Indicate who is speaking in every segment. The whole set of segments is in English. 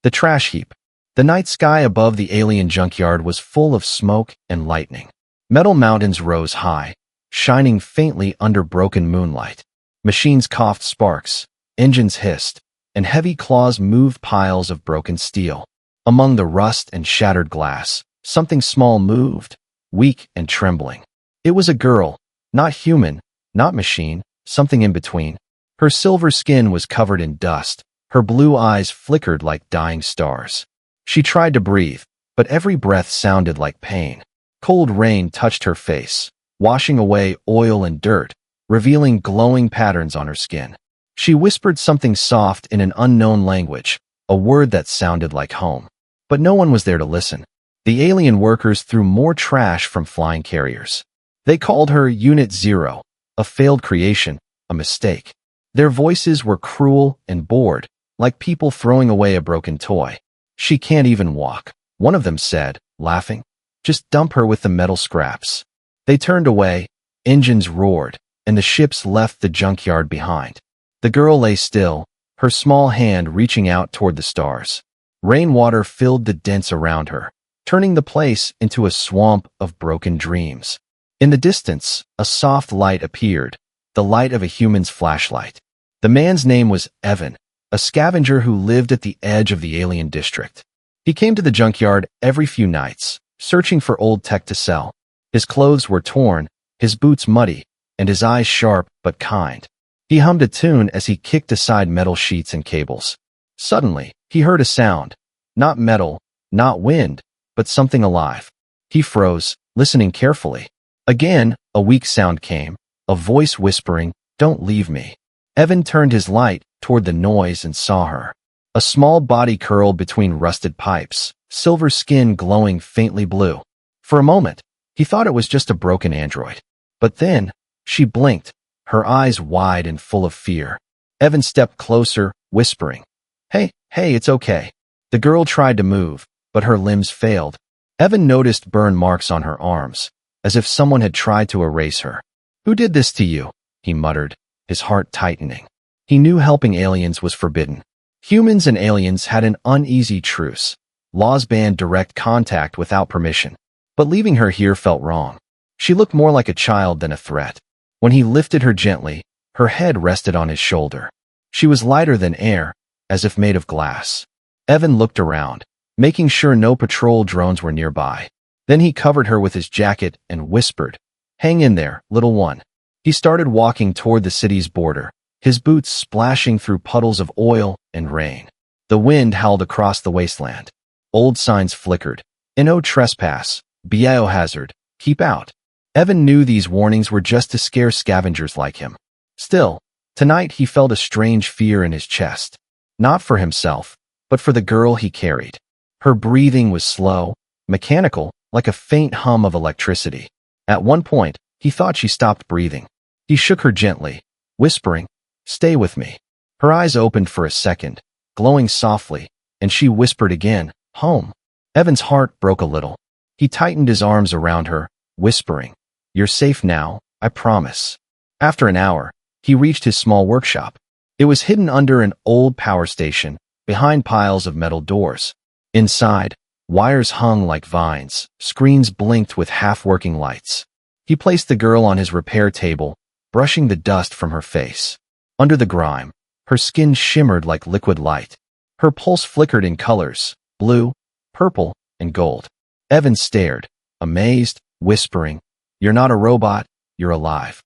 Speaker 1: The trash heap. The night sky above the alien junkyard was full of smoke and lightning. Metal mountains rose high, shining faintly under broken moonlight. Machines coughed sparks, engines hissed, and heavy claws moved piles of broken steel. Among the rust and shattered glass, something small moved, weak and trembling. It was a girl, not human, not machine, something in between. Her silver skin was covered in dust. Her blue eyes flickered like dying stars. She tried to breathe, but every breath sounded like pain. Cold rain touched her face, washing away oil and dirt, revealing glowing patterns on her skin. She whispered something soft in an unknown language, a word that sounded like home. But no one was there to listen. The alien workers threw more trash from flying carriers. They called her Unit Zero, a failed creation, a mistake. Their voices were cruel and bored, like people throwing away a broken toy. She can't even walk, one of them said, laughing. Just dump her with the metal scraps. They turned away, engines roared, and the ships left the junkyard behind. The girl lay still, her small hand reaching out toward the stars. Rainwater filled the dents around her, turning the place into a swamp of broken dreams. In the distance, a soft light appeared, the light of a human's flashlight. The man's name was Evan, a scavenger who lived at the edge of the alien district. He came to the junkyard every few nights, searching for old tech to sell. His clothes were torn, his boots muddy, and his eyes sharp but kind. He hummed a tune as he kicked aside metal sheets and cables. Suddenly, he heard a sound. Not metal, not wind, but something alive. He froze, listening carefully. Again, a weak sound came, a voice whispering, "Don't leave me." Evan turned his light toward the noise and saw her. A small body curled between rusted pipes, silver skin glowing faintly blue. For a moment, he thought it was just a broken android. But then, she blinked, her eyes wide and full of fear. Evan stepped closer, whispering, Hey, it's okay." The girl tried to move, but her limbs failed. Evan noticed burn marks on her arms, as if someone had tried to erase her. "Who did this to you?" he muttered, his heart tightening. He knew helping aliens was forbidden. Humans and aliens had an uneasy truce. Laws banned direct contact without permission. But leaving her here felt wrong. She looked more like a child than a threat. When he lifted her gently, her head rested on his shoulder. She was lighter than air, as if made of glass. Evan looked around, making sure no patrol drones were nearby. Then he covered her with his jacket and whispered, "Hang in there, little one." He started walking toward the city's border, his boots splashing through puddles of oil and rain. The wind howled across the wasteland. Old signs flickered. "No trespass, biohazard, keep out." Evan knew these warnings were just to scare scavengers like him. Still, tonight he felt a strange fear in his chest. Not for himself, but for the girl he carried. Her breathing was slow, mechanical, like a faint hum of electricity. At one point, he thought she stopped breathing. He shook her gently, whispering, "Stay with me." Her eyes opened for a second, glowing softly, and she whispered again, "Home." Evan's heart broke a little. He tightened his arms around her, whispering, "You're safe now, I promise." After an hour, he reached his small workshop. It was hidden under an old power station, behind piles of metal doors. Inside, wires hung like vines, screens blinked with half-working lights. He placed the girl on his repair table, brushing the dust from her face. Under the grime, her skin shimmered like liquid light. Her pulse flickered in colors, blue, purple, and gold. Evan stared, amazed, whispering, "You're not a robot, you're alive."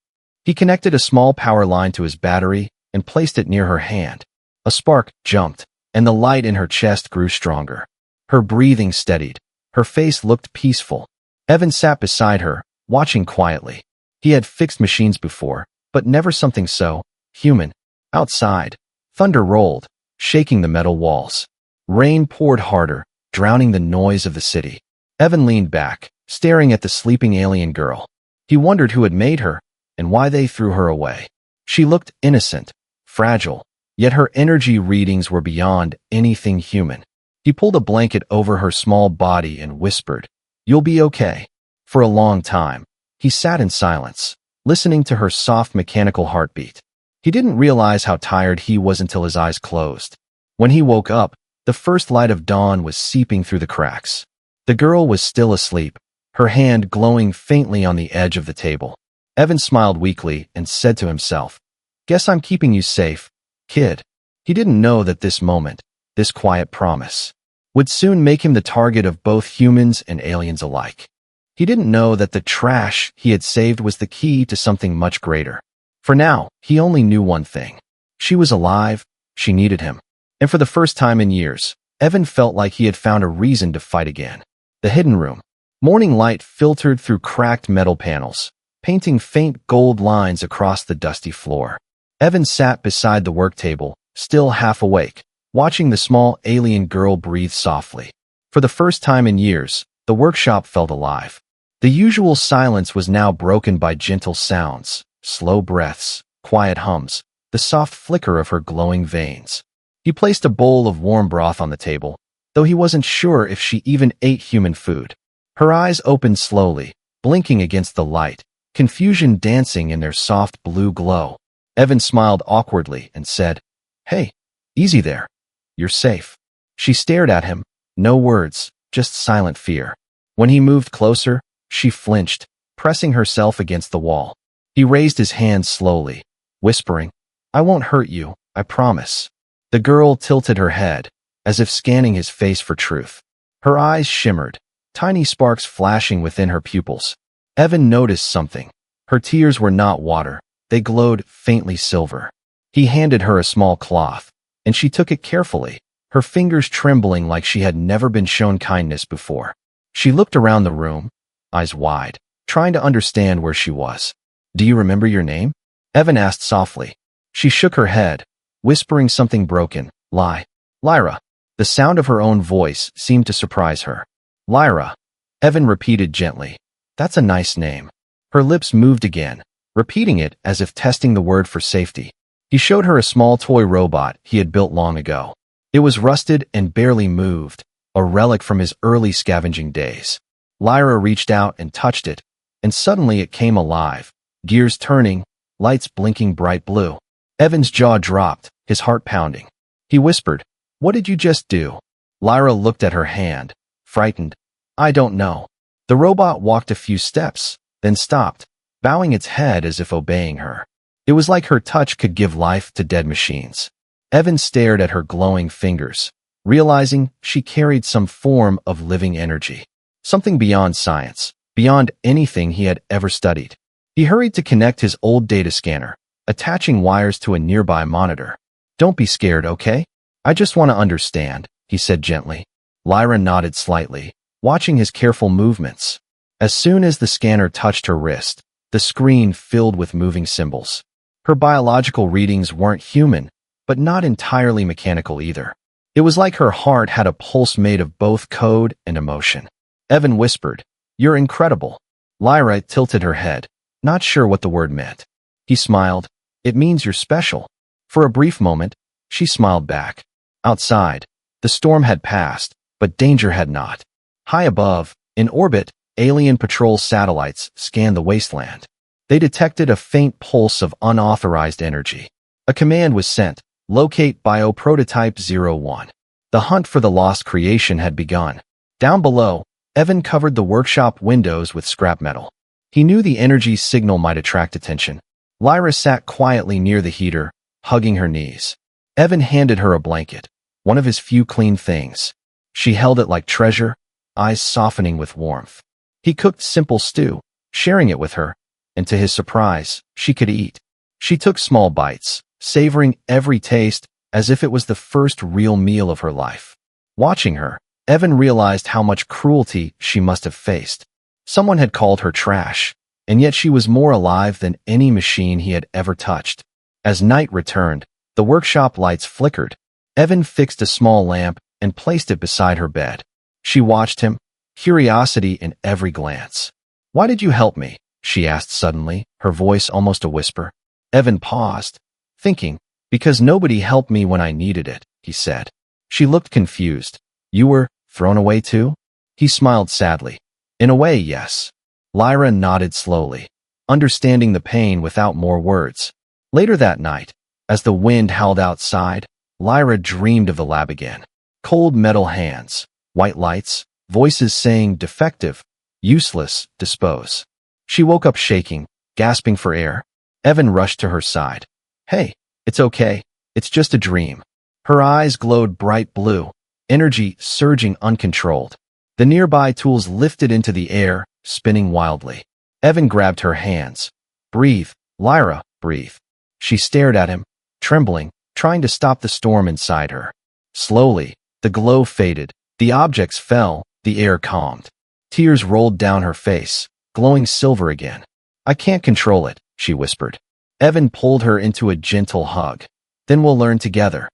Speaker 1: He connected a small power line to his battery and placed it near her hand. A spark jumped, and the light in her chest grew stronger. Her breathing steadied. Her face looked peaceful. Evan sat beside her, watching quietly. He had fixed machines before, but never something so human. Outside, thunder rolled, shaking the metal walls. Rain poured harder, drowning the noise of the city. Evan leaned back, staring at the sleeping alien girl. He wondered who had made her, and why they threw her away. She looked innocent, fragile, yet her energy readings were beyond anything human. He pulled a blanket over her small body and whispered, "You'll be okay." For a long time, he sat in silence, listening to her soft mechanical heartbeat. He didn't realize how tired he was until his eyes closed. When he woke up, The first light of dawn was seeping through the cracks. The girl was still asleep, her hand glowing faintly on the edge of the table. Evan smiled weakly and said to himself, "Guess I'm keeping you safe, kid." He didn't know that this moment, this quiet promise, would soon make him the target of both humans and aliens alike. He didn't know that the trash he had saved was the key to something much greater. For now, he only knew one thing. She was alive, she needed him. And for the first time in years, Evan felt like he had found a reason to fight again. The hidden room. Morning light filtered through cracked metal panels, painting faint gold lines across the dusty floor. Evan sat beside the work table, still half awake, watching the small alien girl breathe softly. For the first time in years, the workshop felt alive. The usual silence was now broken by gentle sounds, slow breaths, quiet hums, the soft flicker of her glowing veins. He placed a bowl of warm broth on the table, though he wasn't sure if she even ate human food. Her eyes opened slowly, blinking against the light, confusion dancing in their soft blue glow. Evan smiled awkwardly and said, "Hey, easy there. You're safe." She stared at him, no words, just silent fear. When he moved closer, she flinched, pressing herself against the wall. He raised his hand slowly, whispering, "I won't hurt you, I promise." The girl tilted her head, as if scanning his face for truth. Her eyes shimmered, tiny sparks flashing within her pupils. Evan noticed something. Her tears were not water, they glowed faintly silver. He handed her a small cloth, and she took it carefully, her fingers trembling like she had never been shown kindness before. She looked around the room, eyes wide, trying to understand where she was. "Do you remember your name?" Evan asked softly. She shook her head, whispering something broken. Lyra." The sound of her own voice seemed to surprise her. "Lyra," Evan repeated gently. "That's a nice name." Her lips moved again, repeating it as if testing the word for safety. He showed her a small toy robot he had built long ago. It was rusted and barely moved, a relic from his early scavenging days. Lyra reached out and touched it, and suddenly it came alive, gears turning, lights blinking bright blue. Evan's jaw dropped, his heart pounding. He whispered, "What did you just do?" Lyra looked at her hand, frightened. "I don't know." The robot walked a few steps, then stopped, bowing its head as if obeying her. It was like her touch could give life to dead machines. Evan stared at her glowing fingers, realizing she carried some form of living energy, something beyond science, beyond anything he had ever studied. He hurried to connect his old data scanner, attaching wires to a nearby monitor. "Don't be scared, okay? I just want to understand," he said gently. Lyra nodded slightly, watching his careful movements. As soon as the scanner touched her wrist, the screen filled with moving symbols. Her biological readings weren't human, but not entirely mechanical either. It was like her heart had a pulse made of both code and emotion. Evan whispered, "You're incredible." Lyra tilted her head, not sure what the word meant. He smiled, "It means you're special." For a brief moment, she smiled back. Outside, the storm had passed, but danger had not. High above, in orbit, alien patrol satellites scanned the wasteland. They detected a faint pulse of unauthorized energy. A command was sent, "Locate Bioprototype 01." The hunt for the lost creation had begun. Down below, Evan covered the workshop windows with scrap metal. He knew the energy signal might attract attention. Lyra sat quietly near the heater, hugging her knees. Evan handed her a blanket, one of his few clean things. She held it like treasure, eyes softening with warmth. He cooked simple stew, sharing it with her, and to his surprise, she could eat. She took small bites, savoring every taste as if it was the first real meal of her life. Watching her, Evan realized how much cruelty she must have faced. Someone had called her trash, and yet she was more alive than any machine he had ever touched. As night returned, the workshop lights flickered. Evan fixed a small lamp and placed it beside her bed. She watched him, curiosity in every glance. "Why did you help me?" she asked suddenly, her voice almost a whisper. Evan paused, thinking, "Because nobody helped me when I needed it," he said. She looked confused. "You were thrown away too?" He smiled sadly. "In a way, yes." Lyra nodded slowly, understanding the pain without more words. Later that night, as the wind howled outside, Lyra dreamed of the lab again. Cold metal hands, white lights, voices saying defective, useless, dispose. She woke up shaking, gasping for air. Evan rushed to her side. Hey, it's okay. It's just a dream. Her eyes glowed bright blue, energy surging uncontrolled. The nearby tools lifted into the air, spinning wildly. Evan grabbed her hands. Breathe, Lyra, breathe. She stared at him, trembling, trying to stop the storm inside her. Slowly, the glow faded, the objects fell, the air calmed. Tears rolled down her face, glowing silver again. I can't control it, she whispered. Evan pulled her into a gentle hug. Then we'll learn together.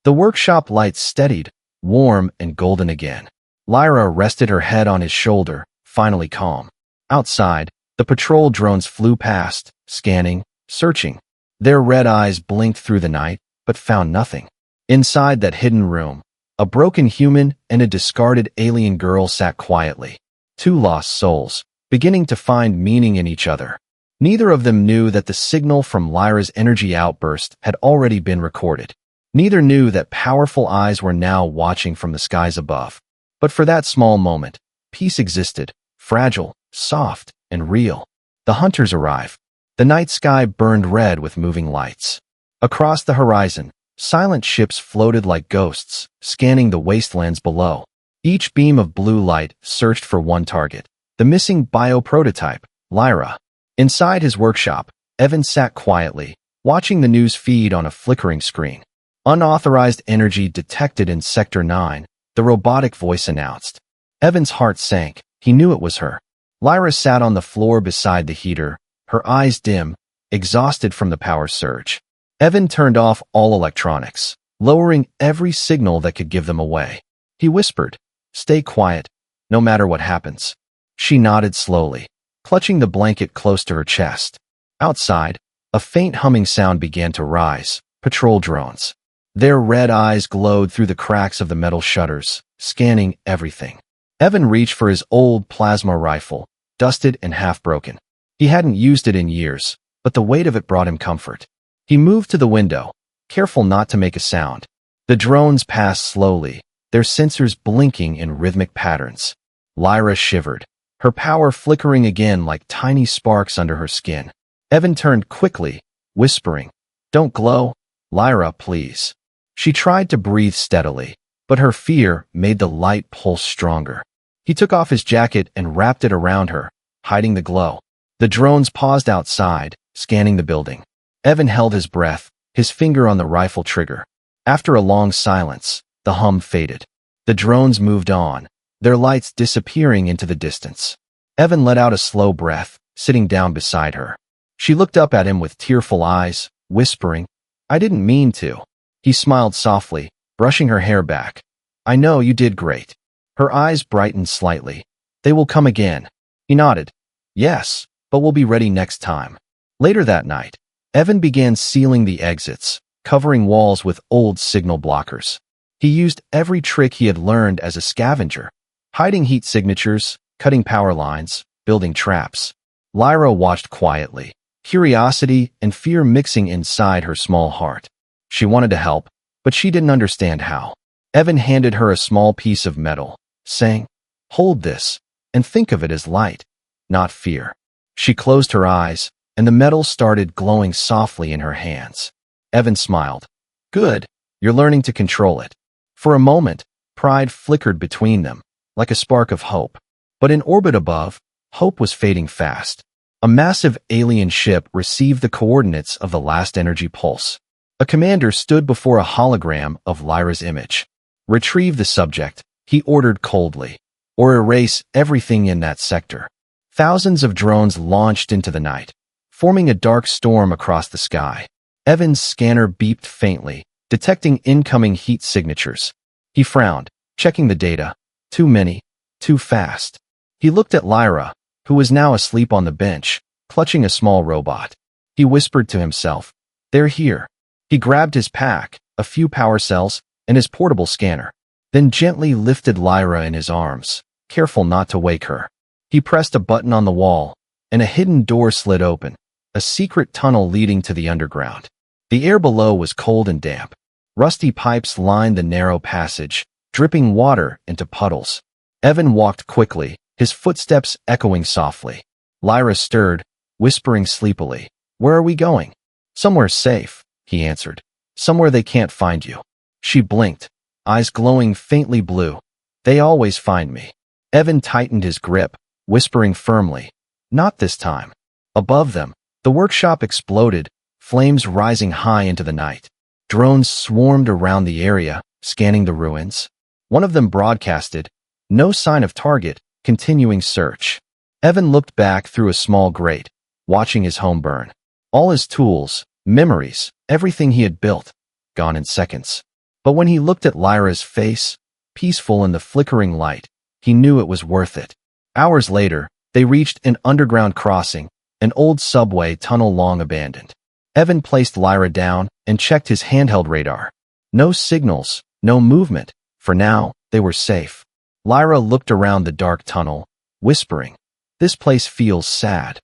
Speaker 1: The workshop lights steadied, warm and golden again. Lyra rested her head on his shoulder, finally calm. Outside, the patrol drones flew past, scanning, searching. Their red eyes blinked through the night, but found nothing. Inside that hidden room, a broken human and a discarded alien girl sat quietly. Two lost souls, beginning to find meaning in each other. Neither of them knew that the signal from Lyra's energy outburst had already been recorded. Neither knew that powerful eyes were now watching from the skies above. But for that small moment, peace existed, fragile, soft, and real. The hunters arrive. The night sky burned red with moving lights. Across the horizon, silent ships floated like ghosts, scanning the wastelands below. Each beam of blue light searched for one target, the missing bio-prototype, Lyra. Inside his workshop, Evan sat quietly, watching the news feed on a flickering screen. Unauthorized energy detected in Sector 9, the robotic voice announced. Evan's heart sank. He knew it was her. Lyra sat on the floor beside the heater, her eyes dim, exhausted from the power surge. Evan turned off all electronics, lowering every signal that could give them away. He whispered, "Stay quiet, no matter what happens." She nodded slowly, clutching the blanket close to her chest. Outside, a faint humming sound began to rise. Patrol drones. Their red eyes glowed through the cracks of the metal shutters, scanning everything. Evan reached for his old plasma rifle, dusted and half-broken. He hadn't used it in years, but the weight of it brought him comfort. He moved to the window, careful not to make a sound. The drones passed slowly, their sensors blinking in rhythmic patterns. Lyra shivered, her power flickering again like tiny sparks under her skin. Evan turned quickly, whispering, "Don't glow, Lyra, please." She tried to breathe steadily, but her fear made the light pulse stronger. He took off his jacket and wrapped it around her, hiding the glow. The drones paused outside, scanning the building. Evan held his breath, his finger on the rifle trigger. After a long silence, the hum faded. The drones moved on, their lights disappearing into the distance. Evan let out a slow breath, sitting down beside her. She looked up at him with tearful eyes, whispering, "I didn't mean to." He smiled softly, brushing her hair back. "I know you did great." Her eyes brightened slightly. "They will come again." He nodded. "Yes, but we'll be ready next time." Later that night, Evan began sealing the exits, covering walls with old signal blockers. He used every trick he had learned as a scavenger, hiding heat signatures, cutting power lines, building traps. Lyra watched quietly, curiosity and fear mixing inside her small heart. She wanted to help, but she didn't understand how. Evan handed her a small piece of metal, saying, "Hold this, and think of it as light, not fear." She closed her eyes, and the metal started glowing softly in her hands. Evan smiled. "Good, you're learning to control it." For a moment, pride flickered between them, like a spark of hope. But in orbit above, hope was fading fast. A massive alien ship received the coordinates of the last energy pulse. A commander stood before a hologram of Lyra's image. "Retrieve the subject," he ordered coldly, "or erase everything in that sector." Thousands of drones launched into the night, forming a dark storm across the sky. Evan's scanner beeped faintly, detecting incoming heat signatures. He frowned, checking the data. Too many, too fast. He looked at Lyra, who was now asleep on the bench, clutching a small robot. He whispered to himself, "They're here." He grabbed his pack, a few power cells, and his portable scanner, then gently lifted Lyra in his arms, careful not to wake her. He pressed a button on the wall, and a hidden door slid open, a secret tunnel leading to the underground. The air below was cold and damp. Rusty pipes lined the narrow passage, dripping water into puddles. Evan walked quickly, his footsteps echoing softly. Lyra stirred, whispering sleepily. "Where are we going?" "Somewhere safe," he answered. "Somewhere they can't find you." She blinked, eyes glowing faintly blue. "They always find me." Evan tightened his grip, whispering firmly. "Not this time." Above them, the workshop exploded, flames rising high into the night. Drones swarmed around the area, scanning the ruins. One of them broadcasted, "No sign of target, continuing search." Evan looked back through a small grate, watching his home burn. All his tools, memories, everything he had built, gone in seconds. But when he looked at Lyra's face, peaceful in the flickering light, he knew it was worth it. Hours later, they reached an underground crossing, an old subway tunnel long abandoned. Evan placed Lyra down and checked his handheld radar. No signals, no movement. For now, they were safe. Lyra looked around the dark tunnel, whispering, "This place feels sad."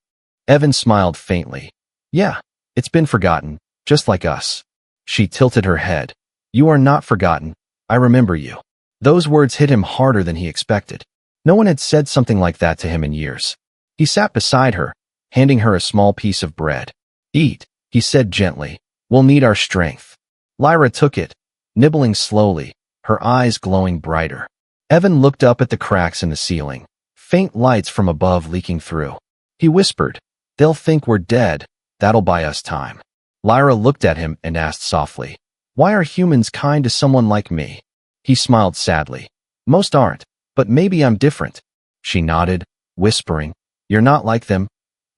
Speaker 1: Evan smiled faintly. "Yeah, it's been forgotten, just like us." She tilted her head. "You are not forgotten. I remember you." Those words hit him harder than he expected. No one had said something like that to him in years. He sat beside her, handing her a small piece of bread. "Eat," he said gently. "We'll need our strength." Lyra took it, nibbling slowly, her eyes glowing brighter. Evan looked up at the cracks in the ceiling, faint lights from above leaking through. He whispered, "They'll think we're dead. That'll buy us time." Lyra looked at him and asked softly, "Why are humans kind to someone like me?" He smiled sadly. "Most aren't, but maybe I'm different." She nodded, whispering, "You're not like them.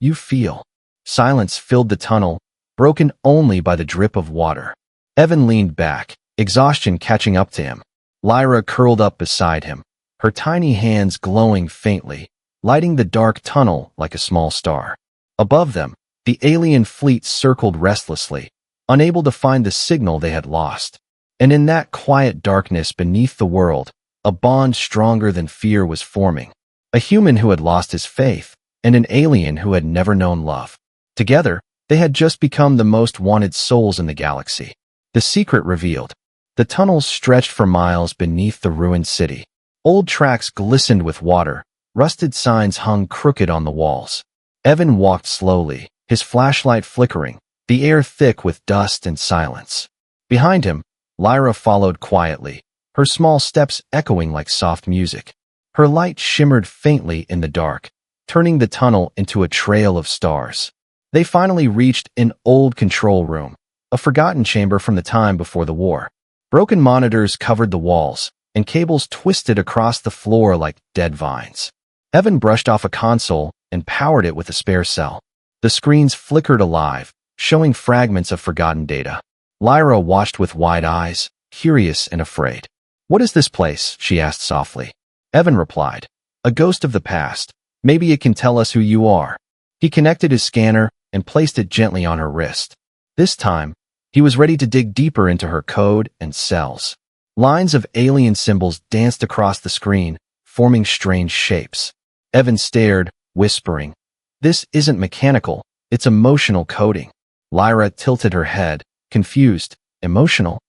Speaker 1: You feel." Silence filled the tunnel, broken only by the drip of water. Evan leaned back, exhaustion catching up to him. Lyra curled up beside him, her tiny hands glowing faintly, lighting the dark tunnel like a small star. Above them, the alien fleet circled restlessly, unable to find the signal they had lost. And in that quiet darkness beneath the world, a bond stronger than fear was forming. A human who had lost his faith, and an alien who had never known love. Together, they had just become the most wanted souls in the galaxy. The secret revealed. The tunnels stretched for miles beneath the ruined city. Old tracks glistened with water, rusted signs hung crooked on the walls. Evan walked slowly, his flashlight flickering, the air thick with dust and silence. Behind him, Lyra followed quietly, her small steps echoing like soft music. Her light shimmered faintly in the dark, turning the tunnel into a trail of stars. They finally reached an old control room, a forgotten chamber from the time before the war. Broken monitors covered the walls, and cables twisted across the floor like dead vines. Evan brushed off a console and powered it with a spare cell. The screens flickered alive, showing fragments of forgotten data. Lyra watched with wide eyes, curious and afraid. "What is this place?" she asked softly. Evan replied, "A ghost of the past. Maybe it can tell us who you are." He connected his scanner and placed it gently on her wrist. This time, he was ready to dig deeper into her code and cells. Lines of alien symbols danced across the screen, forming strange shapes. Evan stared, whispering, "This isn't mechanical, it's emotional coding." Lyra tilted her head, confused. "Emotional?"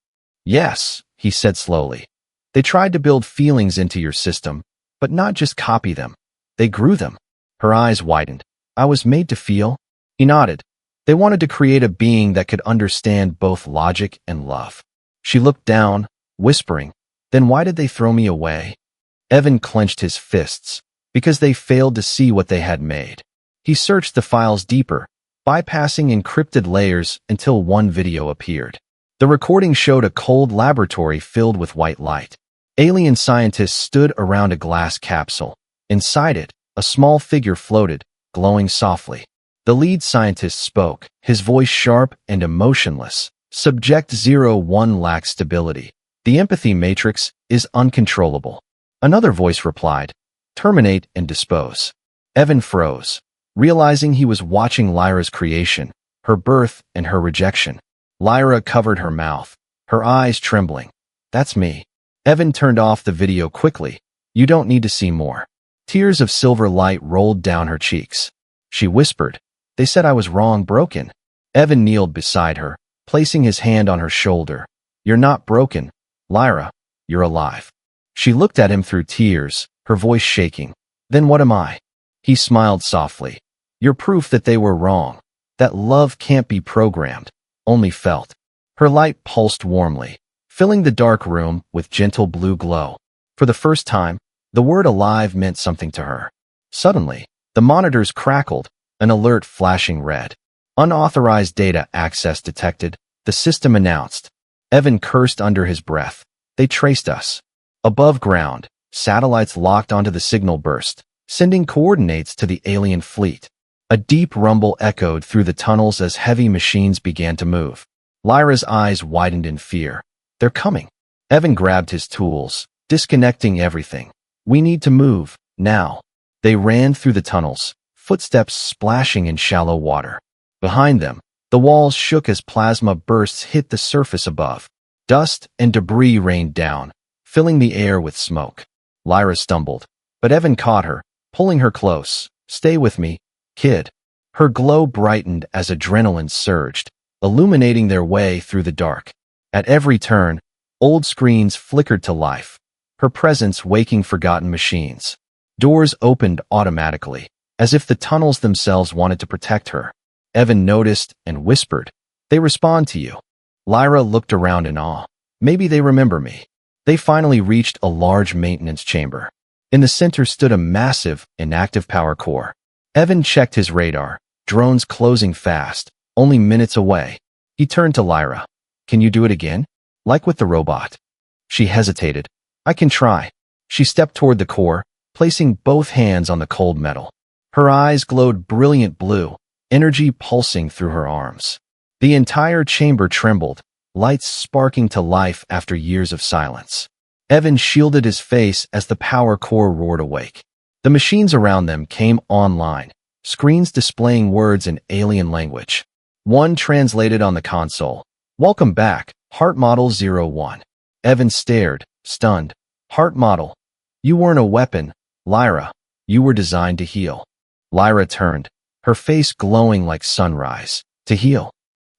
Speaker 1: "Yes," he said slowly. "They tried to build feelings into your system, but not just copy them. They grew them." Her eyes widened. "I was made to feel?" He nodded. "They wanted to create a being that could understand both logic and love." She looked down, whispering, "Then why did they throw me away?" Evan clenched his fists, because they failed to see what they had made. He searched the files deeper, bypassing encrypted layers until one video appeared. The recording showed a cold laboratory filled with white light. Alien scientists stood around a glass capsule. Inside it, a small figure floated, glowing softly. The lead scientist spoke, his voice sharp and emotionless. "Subject 01 lacks stability. The empathy matrix is uncontrollable." Another voice replied, "Terminate and dispose." Evan froze, realizing he was watching Lyra's creation, her birth and her rejection. Lyra covered her mouth, her eyes trembling. "That's me." Evan turned off the video quickly. "You don't need to see more." Tears of silver light rolled down her cheeks. She whispered, "They said I was wrong, broken." Evan kneeled beside her, placing his hand on her shoulder. "You're not broken, Lyra. You're alive." She looked at him through tears, her voice shaking. Then what am I? He smiled softly. You're proof that they were wrong. That love can't be programmed, only felt. Her light pulsed warmly, filling the dark room with gentle blue glow. For the first time, the word alive meant something to her. Suddenly, the monitors crackled, an alert flashing red. Unauthorized data access detected, the system announced. Evan cursed under his breath. They traced us. Above ground, satellites locked onto the signal burst, sending coordinates to the alien fleet. A deep rumble echoed through the tunnels as heavy machines began to move. Lyra's eyes widened in fear. They're coming. Evan grabbed his tools, disconnecting everything. We need to move, now. They ran through the tunnels, footsteps splashing in shallow water. Behind them, the walls shook as plasma bursts hit the surface above. Dust and debris rained down, filling the air with smoke. Lyra stumbled, but Evan caught her, pulling her close. Stay with me, kid. Her glow brightened as adrenaline surged, illuminating their way through the dark. At every turn, old screens flickered to life, her presence waking forgotten machines. Doors opened automatically, as if the tunnels themselves wanted to protect her. Evan noticed and whispered, "They respond to you." Lyra looked around in awe. Maybe they remember me. They finally reached a large maintenance chamber. In the center stood a massive, inactive power core. Evan checked his radar, drones closing fast, only minutes away. He turned to Lyra. Can you do it again? Like with the robot? She hesitated. I can try. She stepped toward the core, placing both hands on the cold metal. Her eyes glowed brilliant blue, energy pulsing through her arms. The entire chamber trembled, lights sparking to life after years of silence. Evan shielded his face as the power core roared awake. The machines around them came online, screens displaying words in alien language. One translated on the console. Welcome back, Heart Model 01. Evan stared, stunned. Heart Model. You weren't a weapon, Lyra. You were designed to heal. Lyra turned, her face glowing like sunrise. To heal.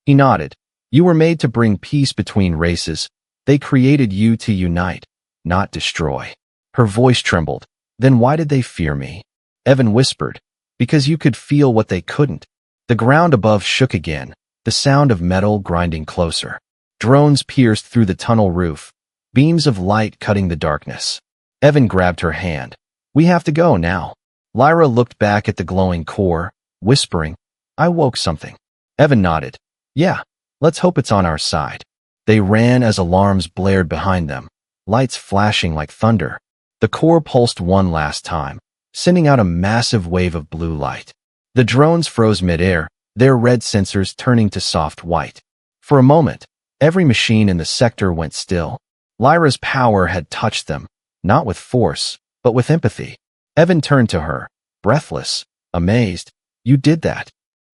Speaker 1: He nodded. You were made to bring peace between races. They created you to unite, not destroy. Her voice trembled. Then why did they fear me? Evan whispered. Because you could feel what they couldn't. The ground above shook again, the sound of metal grinding closer. Drones pierced through the tunnel roof, beams of light cutting the darkness. Evan grabbed her hand. We have to go now. Lyra looked back at the glowing core, whispering, I woke something. Evan nodded. Yeah, let's hope it's on our side. They ran as alarms blared behind them, lights flashing like thunder. The core pulsed one last time, sending out a massive wave of blue light. The drones froze midair, their red sensors turning to soft white. For a moment, every machine in the sector went still. Lyra's power had touched them, not with force, but with empathy. Evan turned to her, breathless, amazed. You did that.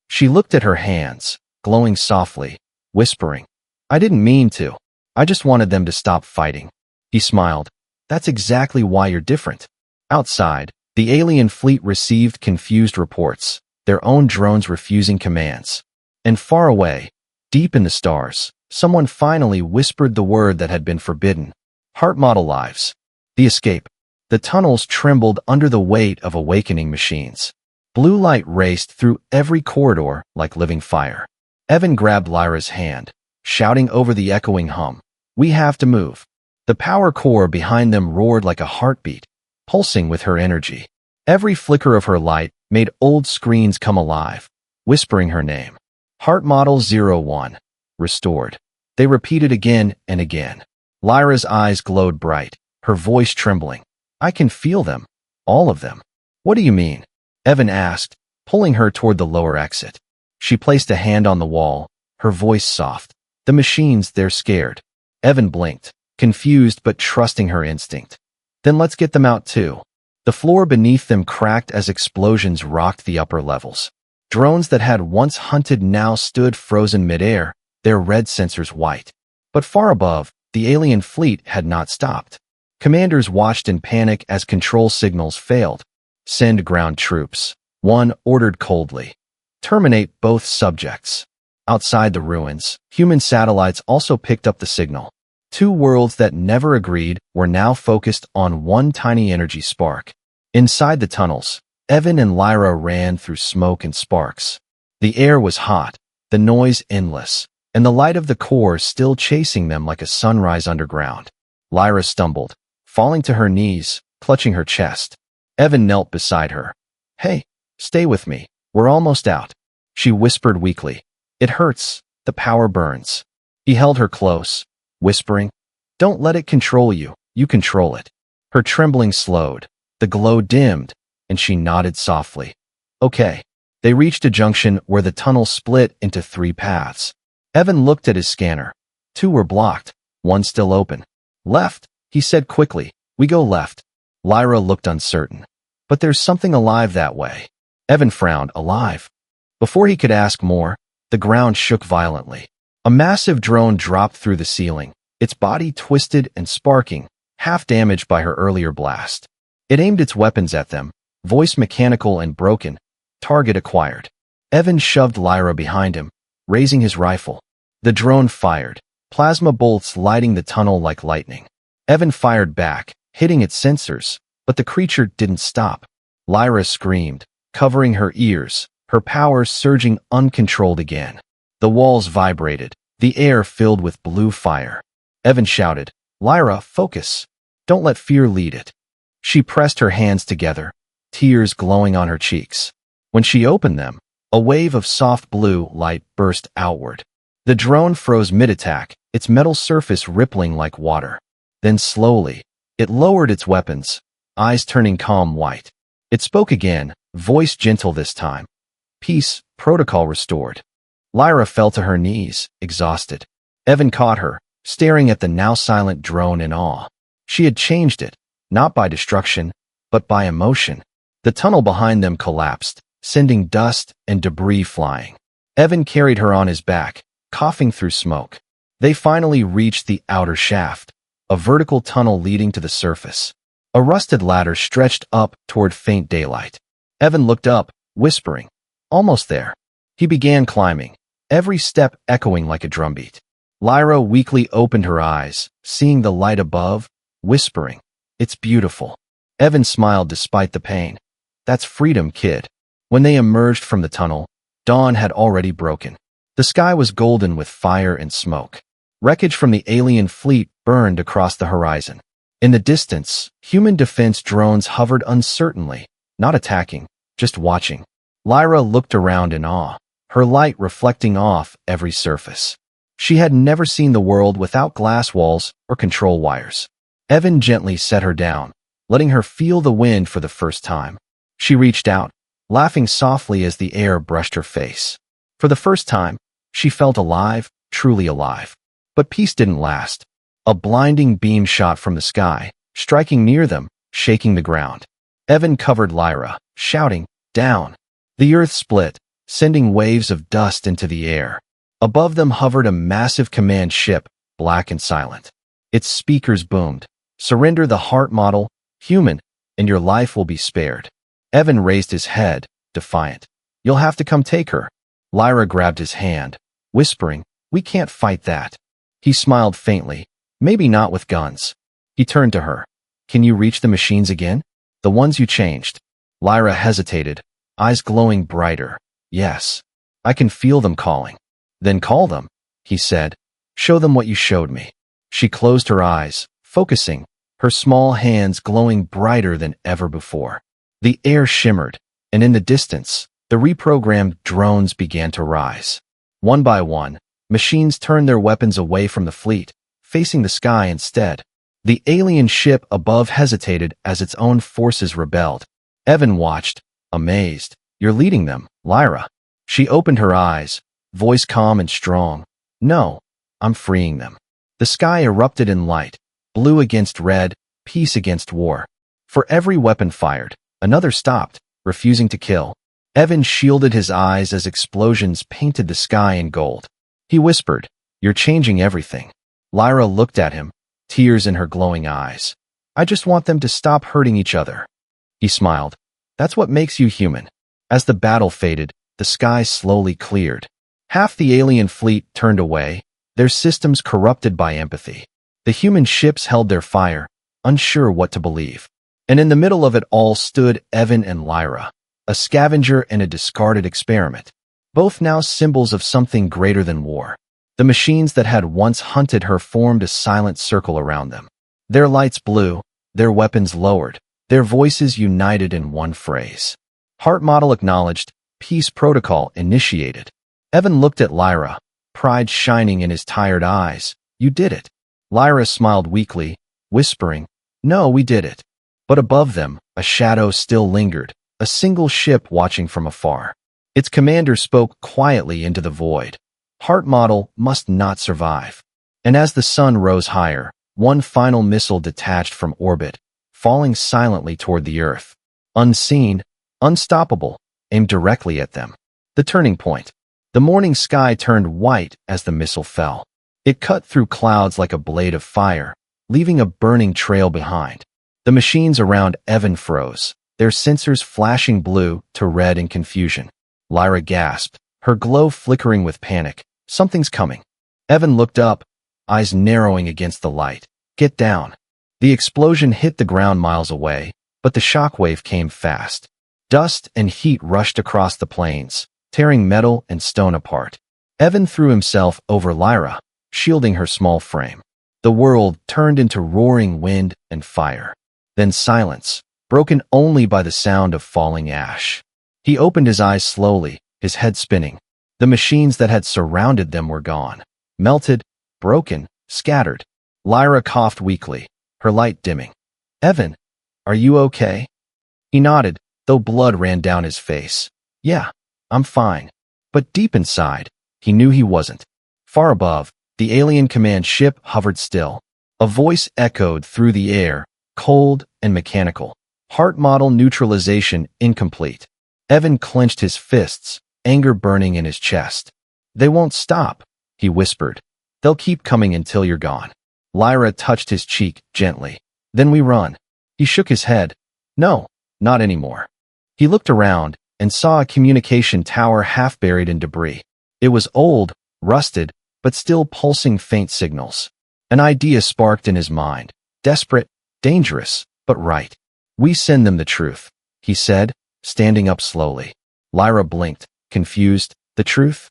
Speaker 1: She looked at her hands, glowing softly, whispering, I didn't mean to. I just wanted them to stop fighting. He smiled. That's exactly why you're different. Outside, the alien fleet received confused reports, their own drones refusing commands. And far away, deep in the stars, someone finally whispered the word that had been forbidden. Heart Model lives. The escape. The tunnels trembled under the weight of awakening machines. Blue light raced through every corridor like living fire. Evan grabbed Lyra's hand, shouting over the echoing hum. We have to move. The power core behind them roared like a heartbeat, pulsing with her energy. Every flicker of her light made old screens come alive, whispering her name. Heart Model 01. Restored. They repeated again and again. Lyra's eyes glowed bright, her voice trembling. I can feel them. All of them. What do you mean? Evan asked, pulling her toward the lower exit. She placed a hand on the wall, her voice soft. The machines, they're scared. Evan blinked, confused but trusting her instinct. Then let's get them out too. The floor beneath them cracked as explosions rocked the upper levels. Drones that had once hunted now stood frozen midair, their red sensors white. But far above, the alien fleet had not stopped. Commanders watched in panic as control signals failed. Send ground troops. One ordered coldly. Terminate both subjects. Outside the ruins, human satellites also picked up the signal. Two worlds that never agreed were now focused on one tiny energy spark. Inside the tunnels, Evan and Lyra ran through smoke and sparks. The air was hot, the noise endless, and the light of the core still chasing them like a sunrise underground. Lyra stumbled, falling to her knees, clutching her chest. Evan knelt beside her. "Hey, stay with me. We're almost out." She whispered weakly. "It hurts. The power burns." He held her close, whispering, "Don't let it control you. You control it." Her trembling slowed. The glow dimmed, and she nodded softly. "Okay." They reached a junction where the tunnel split into 3 paths. Evan looked at his scanner. 2 were blocked, 1 still open. "Left," he said quickly. "We go left." Lyra looked uncertain. "But there's something alive that way." Evan frowned. "Alive?" Before he could ask more, the ground shook violently. A massive drone dropped through the ceiling, its body twisted and sparking, half damaged by her earlier blast. It aimed its weapons at them, voice mechanical and broken. Target acquired. Evan shoved Lyra behind him, raising his rifle. The drone fired, plasma bolts lighting the tunnel like lightning. Evan fired back, hitting its sensors, but the creature didn't stop. Lyra screamed, covering her ears, her power surging uncontrolled again. The walls vibrated, the air filled with blue fire. Evan shouted, "Lyra, focus. Don't let fear lead it." She pressed her hands together, tears glowing on her cheeks. When she opened them, a wave of soft blue light burst outward. The drone froze mid-attack, its metal surface rippling like water. Then slowly, it lowered its weapons, eyes turning calm white. It spoke again, voice gentle this time. "Peace, protocol restored." Lyra fell to her knees, exhausted. Evan caught her, staring at the now silent drone in awe. She had changed it, not by destruction, but by emotion. The tunnel behind them collapsed, sending dust and debris flying. Evan carried her on his back, coughing through smoke. They finally reached the outer shaft, a vertical tunnel leading to the surface. A rusted ladder stretched up toward faint daylight. Evan looked up, whispering, "Almost there." He began climbing, every step echoing like a drumbeat. Lyra weakly opened her eyes, seeing the light above, whispering, "It's beautiful." Evan smiled despite the pain. "That's freedom, kid." When they emerged from the tunnel, dawn had already broken. The sky was golden with fire and smoke. Wreckage from the alien fleet burned across the horizon. In the distance, human defense drones hovered uncertainly, not attacking, just watching. Lyra looked around in awe, her light reflecting off every surface. She had never seen the world without glass walls or control wires. Evan gently set her down, letting her feel the wind for the first time. She reached out, laughing softly as the air brushed her face. For the first time, she felt alive, truly alive. But peace didn't last. A blinding beam shot from the sky, striking near them, shaking the ground. Evan covered Lyra, shouting, "Down!" The earth split, sending waves of dust into the air. Above them hovered a massive command ship, black and silent. Its speakers boomed, "Surrender the heart model, human, and your life will be spared." Evan raised his head, defiant. "You'll have to come take her." Lyra grabbed his hand, whispering, "We can't fight that." He smiled faintly, "Maybe not with guns." He turned to her. "Can you reach the machines again? The ones you changed?" Lyra hesitated, eyes glowing brighter. "Yes. I can feel them calling." "Then call them," he said. "Show them what you showed me." She closed her eyes, focusing, her small hands glowing brighter than ever before. The air shimmered, and in the distance, the reprogrammed drones began to rise. One by one, machines turned their weapons away from the fleet, facing the sky instead. The alien ship above hesitated as its own forces rebelled. Evan watched, amazed. "You're leading them, Lyra." She opened her eyes, voice calm and strong. "No, I'm freeing them." The sky erupted in light, blue against red, peace against war. For every weapon fired, another stopped, refusing to kill. Evan shielded his eyes as explosions painted the sky in gold. He whispered, "You're changing everything." Lyra looked at him, tears in her glowing eyes. "I just want them to stop hurting each other." He smiled. "That's what makes you human." As the battle faded, the sky slowly cleared. Half the alien fleet turned away, their systems corrupted by empathy. The human ships held their fire, unsure what to believe. And in the middle of it all stood Evan and Lyra, a scavenger and a discarded experiment, both now symbols of something greater than war. The machines that had once hunted her formed a silent circle around them. Their lights blew, their weapons lowered, their voices united in one phrase. Heart model acknowledged, peace protocol initiated. Evan looked at Lyra, pride shining in his tired eyes. You did it. Lyra smiled weakly, whispering, no, we did it. But above them, a shadow still lingered, a single ship watching from afar. Its commander spoke quietly into the void. Heart model must not survive. And as the sun rose higher, one final missile detached from orbit, falling silently toward the Earth. Unseen, unstoppable, aimed directly at them. The turning point. The morning sky turned white as the missile fell. It cut through clouds like a blade of fire, leaving a burning trail behind. The machines around Evan froze, their sensors flashing blue to red in confusion. Lyra gasped, her glow flickering with panic. Something's coming. Evan looked up, eyes narrowing against the light. Get down. The explosion hit the ground miles away, but the shockwave came fast. Dust and heat rushed across the plains, tearing metal and stone apart. Evan threw himself over Lyra, shielding her small frame. The world turned into roaring wind and fire. Then silence, broken only by the sound of falling ash. He opened his eyes slowly, his head spinning. The machines that had surrounded them were gone. Melted, broken, scattered. Lyra coughed weakly, her light dimming. Evan, are you okay? He nodded, though blood ran down his face. Yeah, I'm fine. But deep inside, he knew he wasn't. Far above, the alien command ship hovered still. A voice echoed through the air, cold and mechanical. Heart model neutralization incomplete. Evan clenched his fists, anger burning in his chest. They won't stop, he whispered. They'll keep coming until you're gone. Lyra touched his cheek gently. Then we run. He shook his head. No, not anymore. He looked around and saw a communication tower half buried in debris. It was old, rusted, but still pulsing faint signals. An idea sparked in his mind. Desperate, dangerous, but right. We send them the truth, he said, standing up slowly. Lyra blinked, confused. The truth?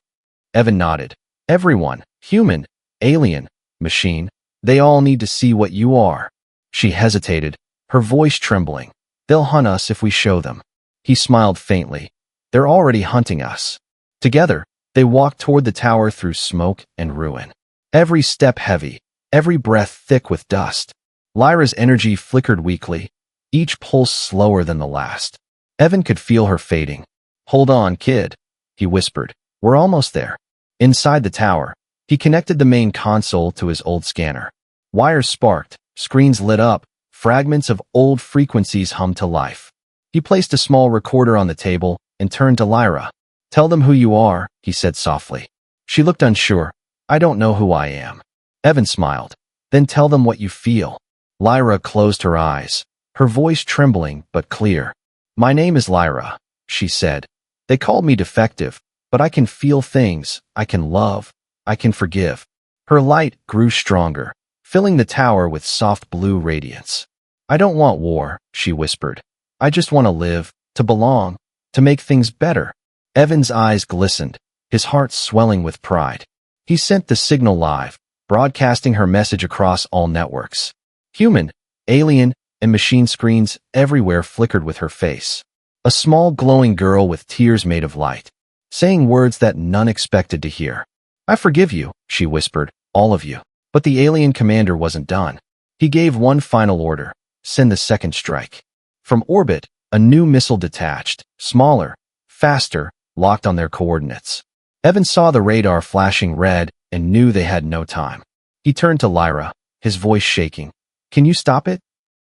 Speaker 1: Evan nodded. Everyone, human, alien, machine, they all need to see what you are. She hesitated, her voice trembling. They'll hunt us if we show them. He smiled faintly. They're already hunting us. Together, they walked toward the tower through smoke and ruin. Every step heavy, every breath thick with dust. Lyra's energy flickered weakly, each pulse slower than the last. Evan could feel her fading. Hold on, kid, he whispered. We're almost there. Inside the tower, he connected the main console to his old scanner. Wires sparked, screens lit up, fragments of old frequencies hummed to life. He placed a small recorder on the table and turned to Lyra. Tell them who you are, he said softly. She looked unsure. I don't know who I am. Evan smiled. Then tell them what you feel. Lyra closed her eyes, her voice trembling but clear. My name is Lyra, she said. They called me defective, but I can feel things, I can love, I can forgive. Her light grew stronger, filling the tower with soft blue radiance. I don't want war, she whispered. I just want to live, to belong, to make things better. Evan's eyes glistened, his heart swelling with pride. He sent the signal live, broadcasting her message across all networks. Human, alien, and machine screens everywhere flickered with her face. A small glowing girl with tears made of light, saying words that none expected to hear. I forgive you, she whispered, all of you. But the alien commander wasn't done. He gave one final order, send the second strike. From orbit, a new missile detached, smaller, faster, locked on their coordinates. Evan saw the radar flashing red and knew they had no time. He turned to Lyra, his voice shaking. Can you stop it?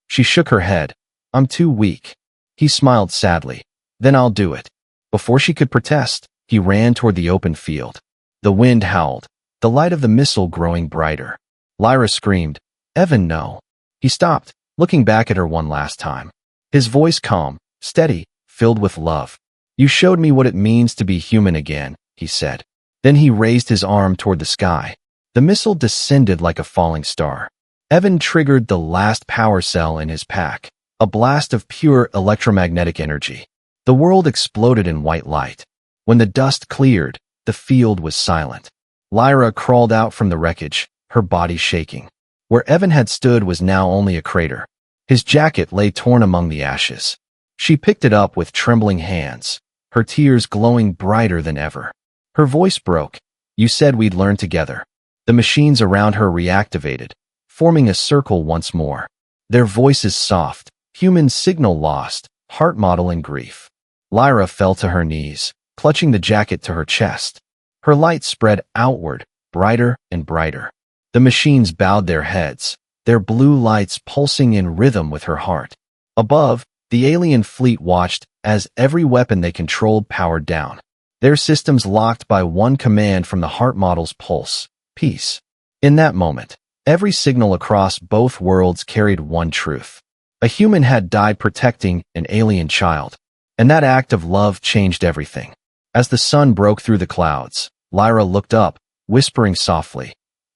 Speaker 1: She shook her head. I'm too weak. He smiled sadly. Then I'll do it. Before she could protest, he ran toward the open field. The wind howled, the light of the missile growing brighter. Lyra screamed, Evan, no. He stopped, looking back at her one last time. His voice calm, steady, filled with love. You showed me what it means to be human again, he said. Then he raised his arm toward the sky. The missile descended like a falling star. Evan triggered the last power cell in his pack, a blast of pure electromagnetic energy. The world exploded in white light. When the dust cleared, the field was silent. Lyra crawled out from the wreckage, her body shaking. Where Evan had stood was now only a crater. His jacket lay torn among the ashes. She picked it up with trembling hands, her tears glowing brighter than ever. Her voice broke. "You said we'd learn together." The machines around her reactivated, forming a circle once more. Their voices soft, human signal lost, heart model in grief. Lyra fell to her knees, clutching the jacket to her chest. Her light spread outward, brighter and brighter. The machines bowed their heads, their blue lights pulsing in rhythm with her heart. Above, the alien fleet watched as every weapon they controlled powered down. Their systems locked by one command from the heart model's pulse: peace. In that moment, every signal across both worlds carried one truth. A human had died protecting an alien child, and that act of love changed everything. As the sun broke through the clouds, Lyra looked up, whispering softly,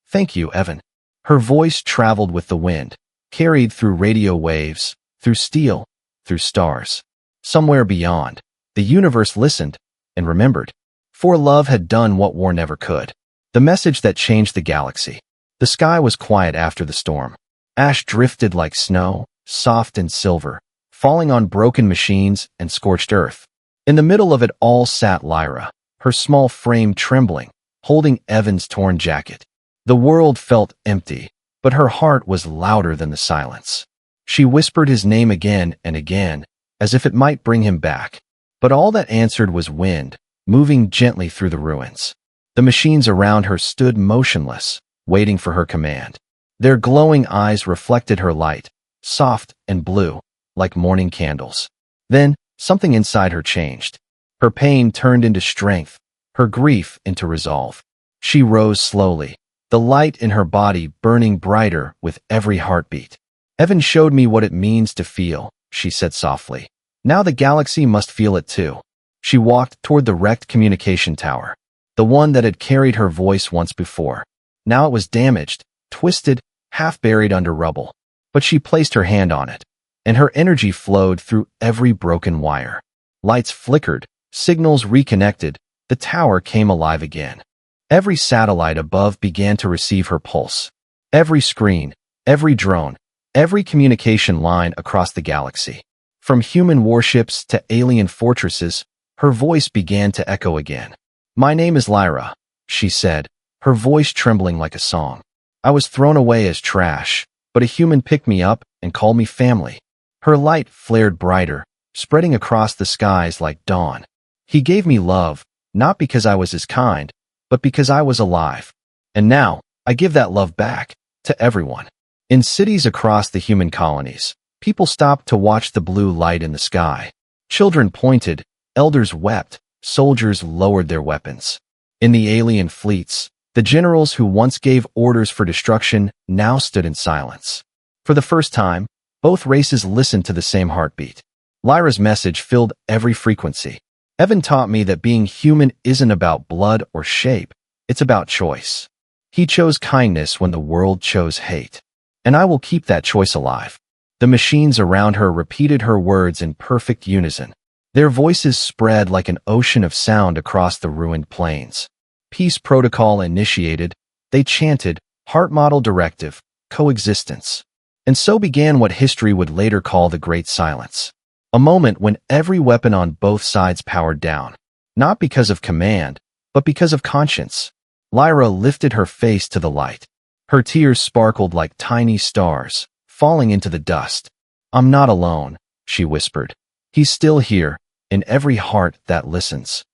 Speaker 1: "Thank you, Evan." Her voice traveled with the wind, carried through radio waves, through steel, through stars. Somewhere beyond, the universe listened and remembered. For love had done what war never could. The message that changed the galaxy. The sky was quiet after the storm. Ash drifted like snow, soft and silver, falling on broken machines and scorched earth. In the middle of it all sat Lyra, her small frame trembling, holding Evan's torn jacket. The world felt empty, but her heart was louder than the silence. She whispered his name again and again, as if it might bring him back. But all that answered was wind, moving gently through the ruins. The machines around her stood motionless, waiting for her command. Their glowing eyes reflected her light, soft and blue, like morning candles. Then, something inside her changed. Her pain turned into strength, her grief into resolve. She rose slowly, the light in her body burning brighter with every heartbeat. "Evan showed me what it means to feel," she said softly. "Now the galaxy must feel it too." She walked toward the wrecked communication tower, the one that had carried her voice once before. Now it was damaged, twisted, half buried under rubble. But she placed her hand on it, and her energy flowed through every broken wire. Lights flickered, signals reconnected, the tower came alive again. Every satellite above began to receive her pulse. Every screen, every drone, every communication line across the galaxy. From human warships to alien fortresses, her voice began to echo again. "My name is Lyra," she said, her voice trembling like a song. "I was thrown away as trash, but a human picked me up and called me family." Her light flared brighter, spreading across the skies like dawn. "He gave me love, not because I was his kind, but because I was alive. And now, I give that love back, to everyone." In cities across the human colonies, people stopped to watch the blue light in the sky. Children pointed, elders wept, soldiers lowered their weapons. In the alien fleets, the generals who once gave orders for destruction now stood in silence. For the first time, both races listened to the same heartbeat. Lyra's message filled every frequency. "Evan taught me that being human isn't about blood or shape, it's about choice. He chose kindness when the world chose hate. And I will keep that choice alive." The machines around her repeated her words in perfect unison. Their voices spread like an ocean of sound across the ruined plains. Peace protocol initiated, they chanted, heart model directive, coexistence. And so began what history would later call the Great Silence. A moment when every weapon on both sides powered down. Not because of command, but because of conscience. Lyra lifted her face to the light. Her tears sparkled like tiny stars, falling into the dust. "I'm not alone," she whispered. "He's still here, in every heart that listens."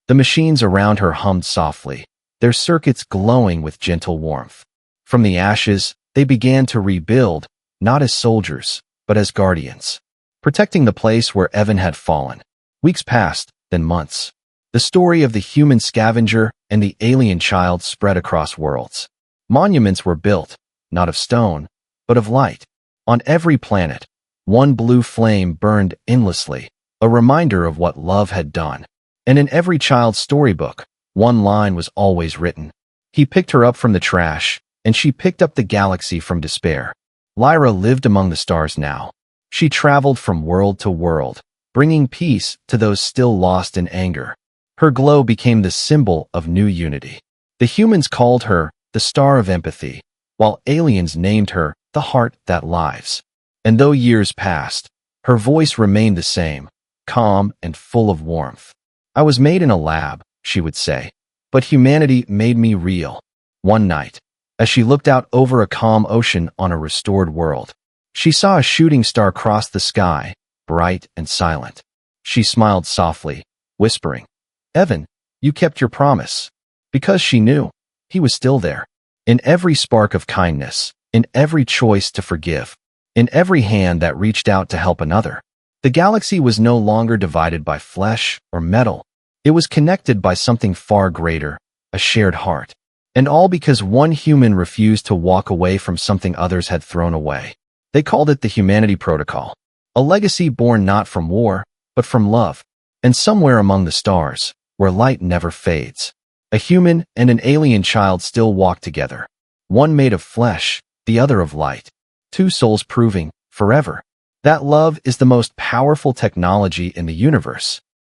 Speaker 1: The machines around her hummed softly, their circuits glowing with gentle warmth. From the ashes, they began to rebuild, not as soldiers, but as guardians, protecting the place where Evan had fallen. Weeks passed, then months. The story of the human scavenger and the alien child spread across worlds. Monuments were built, not of stone, but of light. On every planet, one blue flame burned endlessly, a reminder of what love had done. And in every child's storybook, one line was always written. He picked her up from the trash, and she picked up the galaxy from despair. Lyra lived among the stars now. She traveled from world to world, bringing peace to those still lost in anger. Her glow became the symbol of new unity. The humans called her the Star of Empathy, while aliens named her the Heart That Lives. And though years passed, her voice remained the same, calm and full of warmth. I was made in a lab, she would say, but humanity made me real. One night, as she looked out over a calm ocean on a restored world, she saw a shooting star cross the sky, bright and silent. She smiled softly, whispering, "Evan, you kept your promise." Because she knew he was still there. In every spark of kindness, in every choice to forgive, in every hand that reached out to help another. The galaxy was no longer divided by flesh or metal. It was connected by something far greater, a shared heart. And all because one human refused to walk away from something others had thrown away. They called it the Humanity Protocol, a legacy born not from war, but from love. And somewhere among the stars, where light never fades, a human and an alien child still walk together. One made of flesh, the other of light. Two souls proving, forever, that love is the most powerful technology in the universe.